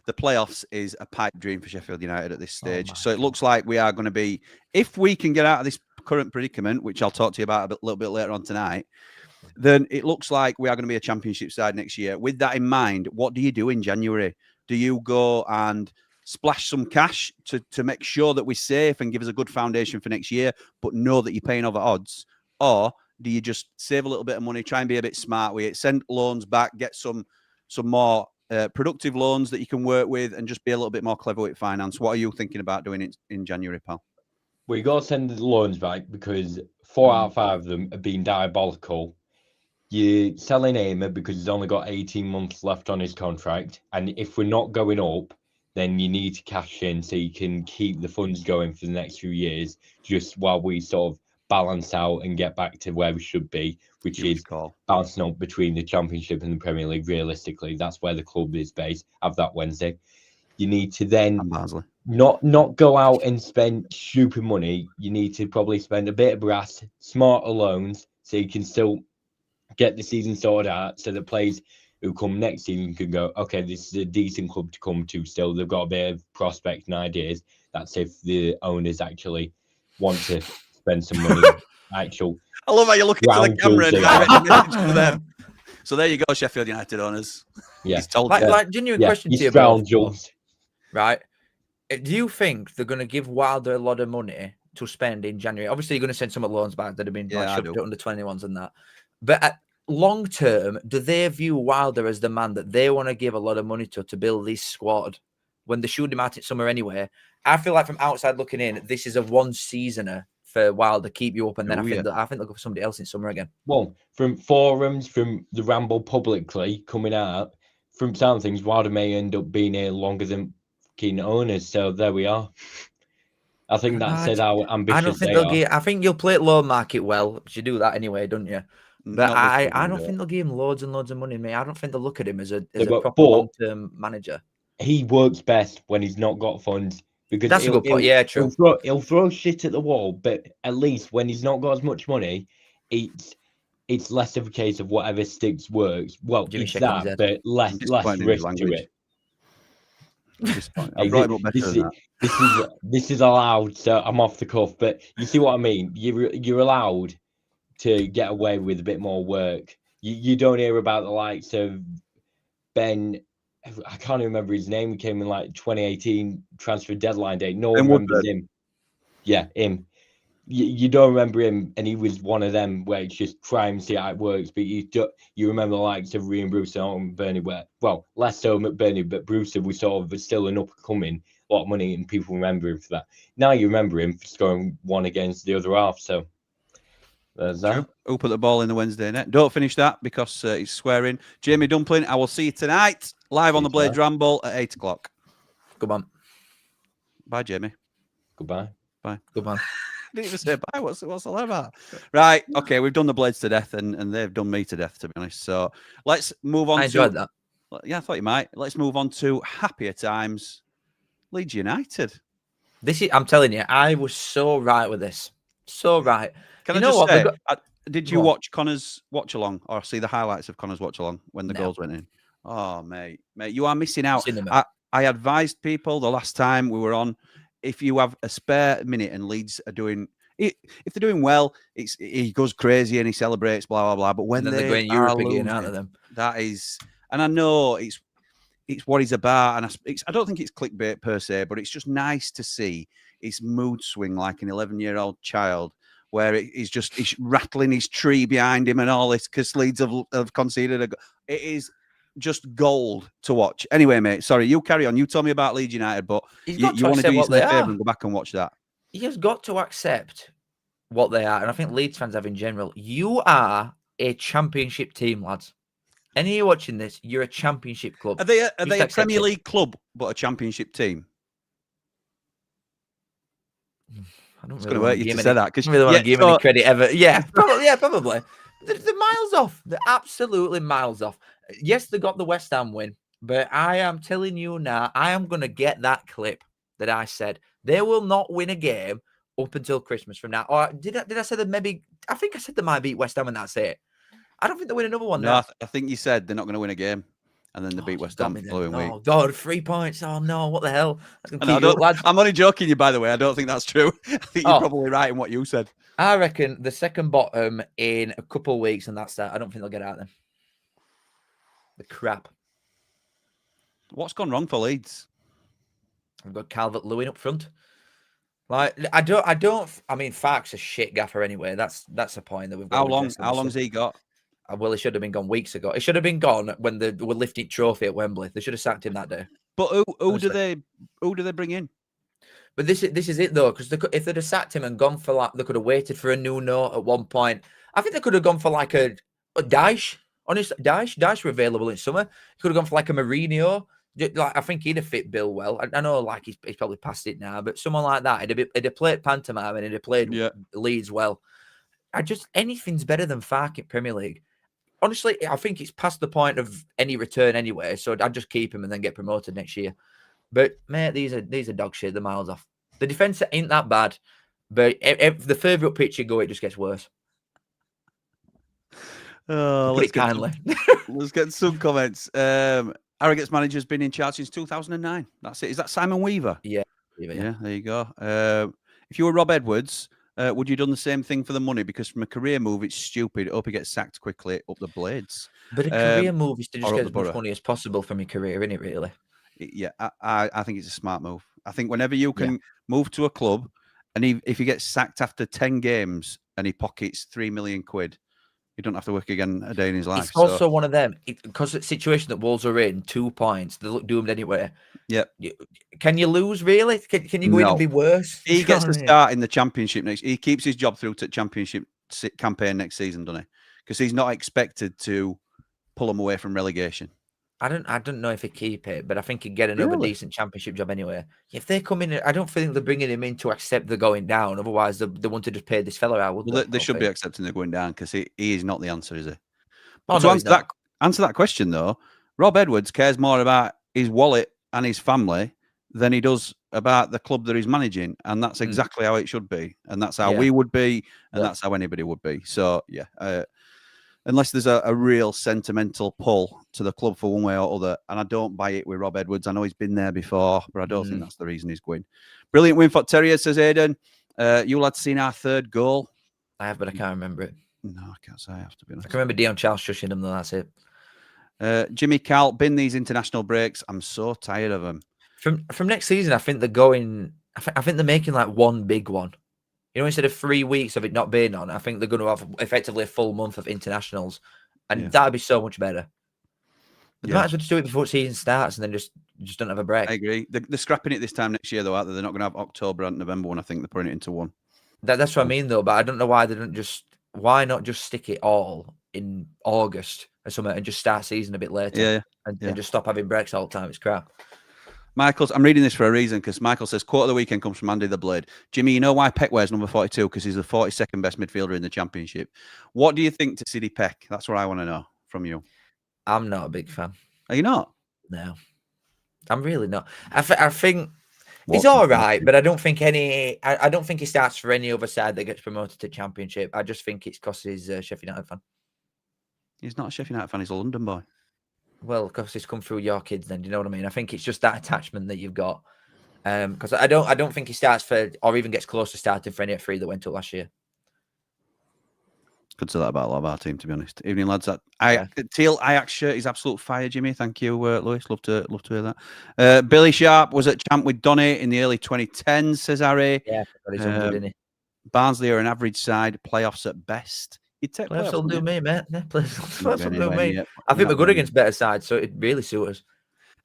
the playoffs is a pipe dream for Sheffield United at this stage. So it looks like we are going to be, if we can get out of this current predicament, which I'll talk to you about a little bit later on tonight, then it looks like we are going to be a championship side next year. With that in mind, what do you do in January? Do you go and splash some cash to make sure that we're safe and give us a good foundation for next year, but know that you're paying over odds? Or do you just save a little bit of money, try and be a bit smart with it, send loans back, get some more productive loans that you can work with, and just be a little bit more clever with finance? What are you thinking about doing in January, pal? We got to send the loans back because 4 out of 5 of them have been diabolical. You're selling Aimer because he's only got 18 months left on his contract. And if we're not going up, then you need to cash in so you can keep the funds going for the next few years, just while we sort of balance out and get back to where we should be, which is balancing up between the Championship and the Premier League. Realistically, that's where the club is based. Have that Wednesday. You need to then not go out and spend stupid money. You need to probably spend a bit of brass, smarter loans, so you can still get the season sorted out, so the players who come next season can go, okay, this is a decent club to come to still. They've got a bit of prospect and ideas. That's if the owners actually want to spend some money. I love how you're looking to the camera and directing the message to them. So there you go, Sheffield United owners. Yeah. He's told like genuine question to you about, Jules. Right? Do you think they're going to give Wilder a lot of money to spend in January? Obviously, you're going to send some loans back that have been shoved to under 21s and that. But long term, do they view Wilder as the man that they want to give a lot of money to build this squad when they showed him out in summer anyway. I feel like from outside looking in, this is a one-seasoner for a while to keep you up, and then I think they'll go for somebody else in summer again. Well, from forums, from the Ramble publicly coming out, from some things, Wilder may end up being here longer than fucking owners. So there we are. I think that says how ambitious I don't think they are. I think you'll play it low market well, because you do that anyway, don't you? But I don't think they'll give him loads and loads of money, mate. I don't think they'll look at him as a proper long-term manager. He works best when he's not got funds. Because that's a good point. Yeah, true. He'll throw shit at the wall, but at least when he's not got as much money, it's less of a case of whatever sticks works. Well, it's that, but less risk to it. This is allowed, so I'm off the cuff, but you see what I mean? You're allowed to get away with a bit more work. You don't hear about the likes of Ben. I can't even remember his name. He came in like 2018 transfer deadline day. No one remembers him. Yeah, him. You don't remember him, and he was one of them where it's just try and see how it works. But you remember the likes of Ryan Brewster and McBurney, where, well, less so McBurney, but Brewster was sort of still an up-and-coming, a lot of money, and people remember him for that. Now you remember him for scoring one against the other half. So there's that. Who put the ball in the Wednesday net? Don't finish that because he's swearing. Jamie Dumpling, I will see you tonight live on the Blades Ramble at 8 o'clock. Good man. Bye, Jamie. Goodbye. Bye. Good man. Didn't even say bye. What's all that about? Right. Okay. We've done the Blades to death, and they've done me to death, to be honest. So let's move on. I enjoyed that. Yeah, I thought you might. Let's move on to happier times. Leeds United. I'm telling you, I was so right with this. So right. Can I just say, did you watch Connor's watch along or see the highlights of Connor's watch along when the goals went in? Oh, mate, you are missing out. I advised people the last time we were on, if you have a spare minute and Leeds are doing, if they're doing well, he goes crazy and he celebrates, blah blah blah. But when they're going Europe again, out of them, that is, and I know it's what he's about, and I don't think it's clickbait per se, but it's just nice to see his mood swing like an 11-year-old child, where he's rattling his tree behind him and all this because Leeds have conceded a goal. It is just gold to watch. Anyway, mate, sorry, you carry on. You told me about Leeds United, but you want to do yourself a favour and go back and watch that. He has got to accept what they are, and I think Leeds fans have in general. You are a championship team, lads. Any of you watching this, you're a championship club. Are they a Premier League club, but a championship team? I don't it's going to hurt you to say that because I don't really want to give any credit ever. Yeah, probably. Yeah, probably. They're miles off. They're absolutely miles off. Yes, they got the West Ham win, but I am telling you now, I am going to get that clip that I said they will not win a game up until Christmas from now. Or did I say that maybe? I think I said they might beat West Ham and that's it. I don't think they'll win another one. No, I think you said they're not going to win a game. And then they beat West Ham the following week. Oh, God, 3 points. Oh, no, what the hell? I'm only joking you, by the way. I don't think that's true. I think you're probably right in what you said. I reckon the second bottom in a couple of weeks, and that's that. I don't think they'll get out then. The crap. What's gone wrong for Leeds? I've got Calvert-Lewin up front. Like, I mean, Fark's a shit gaffer anyway. That's a point that we've got. How long's he got? Well, he should have been gone weeks ago. It should have been gone when they were lifting trophy at Wembley. They should have sacked him that day. But who do they bring in? But this is it though, because if they'd have sacked him and gone for like, they could have waited for a new note at one point. I think they could have gone for like a Dyche. Honestly, Dyche were available in summer. Could have gone for like a Mourinho. Like, I think he'd have fit Bill well. I know, like he's probably past it now, but someone like that, he'd have played pantomime and he'd have played Leeds well. Anything's better than Fark in Premier League. Honestly, I think it's past the point of any return anyway, so I'd just keep him and then get promoted next year. But mate, these are dog shit. They're miles off. The defense ain't that bad, but if the further up pitch you go, it just gets worse. Let's get some comments. Arrogate's manager's been in charge since 2009. That's it. Is that Simon Weaver? Yeah. Yeah, there you go. If you were Rob Edwards, would you have done the same thing for the money? Because from a career move, it's stupid. I hope he gets sacked quickly up the Blades. But a career move is to just get as much money as possible from your career, isn't it, really? Yeah, I think it's a smart move. I think whenever you can move to a club, and if he gets sacked after 10 games and he pockets £3 million, He doesn't have to work again a day in his life. It's also one of them, because the situation that Wolves are in, 2 points, they look doomed anyway. Yep. Can you lose, really? Can you go in and be worse? He gets to start in the Championship next. He keeps his job through to Championship campaign next season, doesn't he? Because he's not expected to pull them away from relegation. I don't know if he'd keep it, but I think he'd get another decent Championship job anyway. If they come in, I don't think they're bringing him in to accept the going down. Otherwise, they want to just pay this fella out. Well, they should be accepting the going down, because he is not the answer, is he? Oh, to answer that question, though, Rob Edwards cares more about his wallet and his family than he does about the club that he's managing, and that's exactly how it should be, and that's how we would be, and that's how anybody would be. So unless there's a real sentimental pull to the club for one way or other, and I don't buy it with Rob Edwards. I know he's been there before, but I don't think that's the reason he's going. Brilliant win for Terriers, says Aidan. You lads seen our third goal? I have, but I can't remember it. No, I can't say. I have to be honest. I can remember Dion Charles shushing them, though. That's it. Jimmy Cal, bin these international breaks. I'm so tired of them. From next season, I think they're going. I think they're making like one big one. You know, instead of 3 weeks of it not being on, I think they're going to have effectively a full month of internationals, and that'd be so much better. They might as well just do it before season starts, and then just don't have a break. I agree. They're scrapping it this time next year, though, aren't they? They're not going to have October and November one. I think they're putting it into one. That's what I mean, though. But I don't know why they don't just. Why not just stick it all in August or something and just start season a bit later? And just stop having breaks all the time. It's crap. Michael's, I'm reading this for a reason, because Michael says, quote of the weekend comes from Andy the Blade. Jimmy, you know why Peck wears number 42? Because he's the 42nd best midfielder in the Championship. What do you think to Sidney Peck? That's what I want to know from you. I'm not a big fan. Are you not? No. I'm really not. I think he's all right, but I don't think I don't think he starts for any other side that gets promoted to Championship. I just think it's because he's a Sheffield United fan. He's not a Sheffield United fan. He's a London boy. Well, because he's come through your kids, then, do you know what I mean? I think it's just that attachment that you've got. Because I don't think he starts for, or even gets close to starting for any of 3 that went up last year. Could say that about a lot of our team, to be honest. Evening, lads. Teal Ajax shirt is absolute fire, Jimmy. Thank you, Lewis. Love to hear that. Billy Sharp was at Champ with Donny in the early 2010s, says Harry. Yeah, he's good, isn't he? Barnsley are an average side, playoffs at best. You'd take playoffs will do me, mate. Yeah, playoffs will do me. Yeah. I think we're good against better sides, so it really suits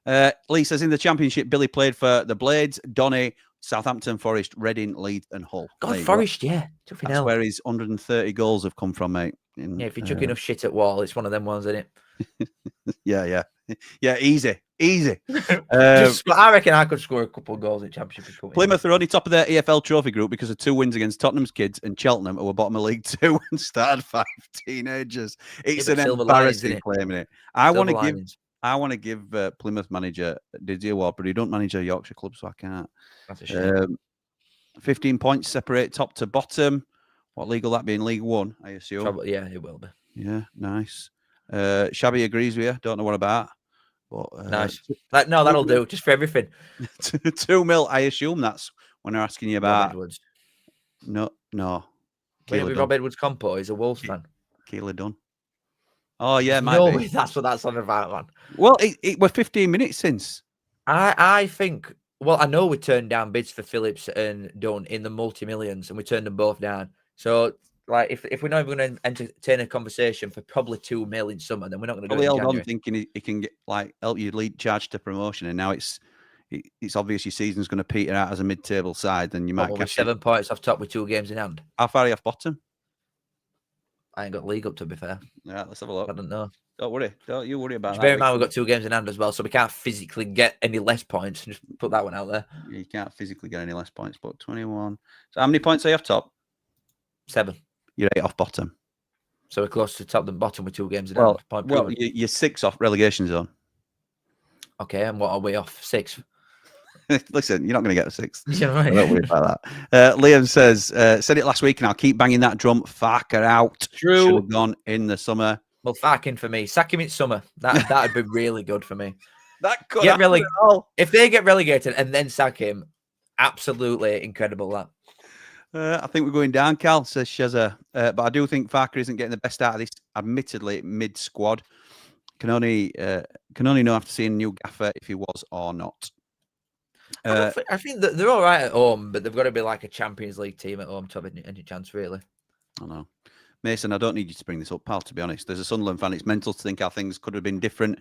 us. Lee says in the Championship, Billy played for the Blades, Donny, Southampton, Forest, Reading, Leeds, and Hull. God, Forest, yeah. That's where his 130 goals have come from, mate. If you chuck enough shit at Wall, it's one of them ones, isn't it? Yeah, easy. I reckon I could score a couple of goals in Championship. Plymouth are only top of their EFL trophy group because of 2 wins against Tottenham's kids and Cheltenham, who were bottom of League 2 and started 5 teenagers. It's an embarrassing claiming it. I want to give Plymouth manager Didier Award, but he don't manage a Yorkshire club, so I can't. That's a shame. 15 points separate top to bottom. What league will that be in? League 1, I assume. Probably, yeah, it will be. Yeah, nice. Shabby agrees with you. Don't know what about. But, nice. No, that'll do. Just for everything. 2 mil. I assume that's when they're asking you about. Edwards. No. Wait, with Rob Edwards Compo, he's a Wolves fan. Keeler Dunn. Oh yeah, no, that's what that's on about, man. Well, it we're 15 minutes since. I think. Well, I know we turned down bids for Phillips and Dunn in the multi-millions, and we turned them both down. So, like, if we're not even going to entertain a conversation for probably 2 mil in summer, then we're not going to do it. Probably held on thinking he can get help you lead charge to promotion, and now it's obvious your season's going to peter out as a mid-table side. Then you might catch 7 points off top with 2 games in hand. How far are you off bottom? I ain't got league up, to be fair. Yeah, let's have a look. I don't know. Don't worry. Don't you worry about that. Bear in mind, we've got 2 games in hand as well, so we can't physically get any less points. Just put that one out there. You can't physically get any less points, but 21. So how many points are you off top? 7. You're 8 off bottom. So we're close to top than bottom with 2 games in hand. Well, you're 6 off relegation zone. Okay, and what are we off? 6. Listen, you're not going to get a 6. Yeah, right. Don't worry about that. Liam says, said it last week, and I'll keep banging that drum. Farker out. True. Should have gone in the summer. Well, Farkin for me. Sack him in summer. That'd be really good for me. That could happen. If they get relegated and then sack him, absolutely incredible. That. I think we're going down, Cal, says Sheza. But I do think Farker isn't getting the best out of this, admittedly, mid-squad. Can only know after seeing a new gaffer if he was or not. I think that they're all right at home, but they've got to be like a Champions League team at home to have any chance, really. I know. Mason, I don't need you to bring this up, pal, to be honest. As a Sunderland fan, it's mental to think how things could have been different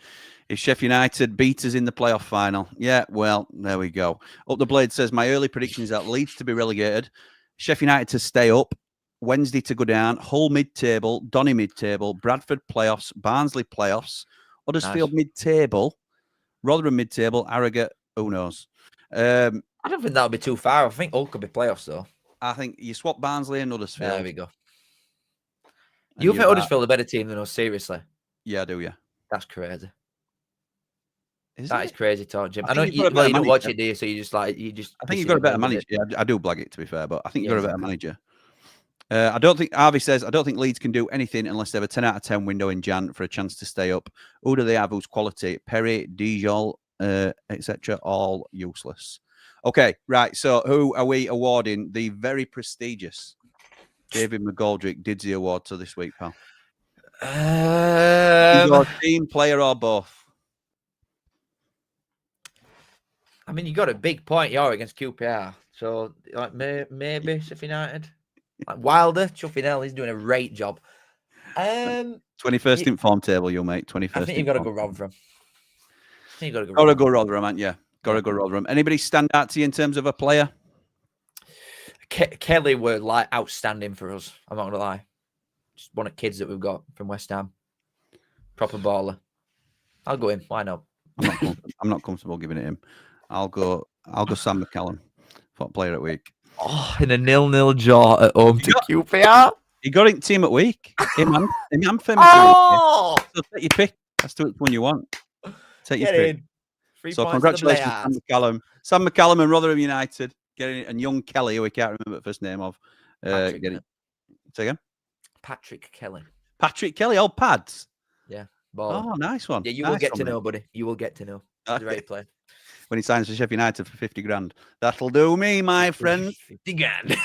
if Sheffield United beat us in the playoff final. Yeah, well, there we go. Up the Blade says, my early prediction is that Leeds to be relegated, Sheffield United to stay up, Wednesday to go down, Hull mid-table, Donny mid-table, Bradford playoffs, Barnsley playoffs, Huddersfield mid-table, Rotherham mid-table, Harrogate, who knows? I don't think that would be too far. I think Hull could be playoffs, though. I think you swap Barnsley and Huddersfield. There we go. You think Huddersfield a better team than us? Seriously? Yeah, I do. Yeah, that's crazy. That is crazy talk, Jim. I know you don't watch it, do you? So you just. I think you've got a better manager. Yeah, I do blag it, to be fair, but I think you've got a better manager. I don't think Harvey says I don't think Leeds can do anything unless they have a 10 out of 10 window in Jan for a chance to stay up. Who do they have? Who's quality? Perry, Dijol, etc. All useless. Okay, right. So who are we awarding the very prestigious David McGoldrick Didsy Award to this week, pal? Your team, player, or both? I mean, you got a big point, you're against QPR. So, like, maybe Sheffield United. Like Wilder, Chuffy Nell, he's doing a great job. 21st in form table, you mate. 21st. I think you've got to go Rotherham. Gotta go Rotherham, haven't you? Gotta go Rotherham. Anybody stand out to you in terms of a player? Kelly were like outstanding for us. I'm not gonna lie. Just one of the kids that we've got from West Ham. Proper baller. I'll go him. Why not? I'm not comfortable giving it him. I'll go Sam McCallum for player at week. Oh, in a 0-0 draw at home to QPR. He got it team at week. Him famous. Oh! So take your pick. That's which one you want. Take your pick. So congratulations, Sam McCallum. Sam McCallum and Rotherham United getting it, and young Kelly, who we can't remember the first name of, getting it. Say again. Patrick Kelly. Patrick Kelly, old pads. Yeah. Baller. Oh, nice one. Yeah, you will get to know, buddy. You will get to know. He's a great player. When he signs for Sheffield United for 50 grand. That'll do me, my friend. 50 grand.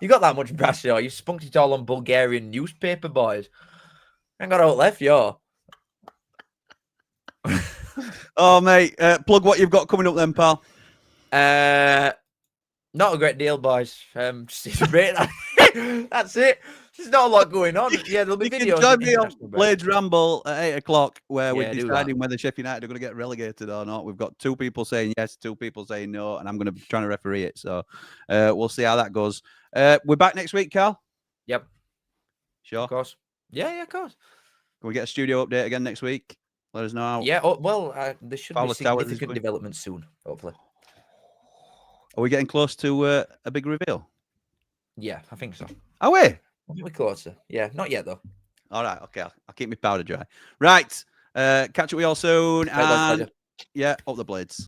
You got that much brass, yo. You spunked it all on Bulgarian newspaper, boys. Ain't got out left, yo. Oh, mate. Plug what you've got coming up then, pal. Not a great deal, boys. Just a break. That's it. There's not a lot going on. Yeah, there'll be videos. Join me on Leeds Ramble at 8 o'clock, where we're deciding whether Sheffield United are going to get relegated or not. We've got 2 people saying yes, 2 people saying no, and I'm going to be trying to referee it. So we'll see how that goes. We're back next week, Carl? Yep. Sure? Of course. Yeah, of course. Can we get a studio update again next week? Let us know how. Yeah, well, there should be significant development soon, hopefully. Are we getting close to a big reveal? Yeah, I think so. Are we? I think we're closer. Yeah, not yet, though. All right, okay. I'll keep my powder dry. Right. Catch up with you all soon. And, yeah, up the blades.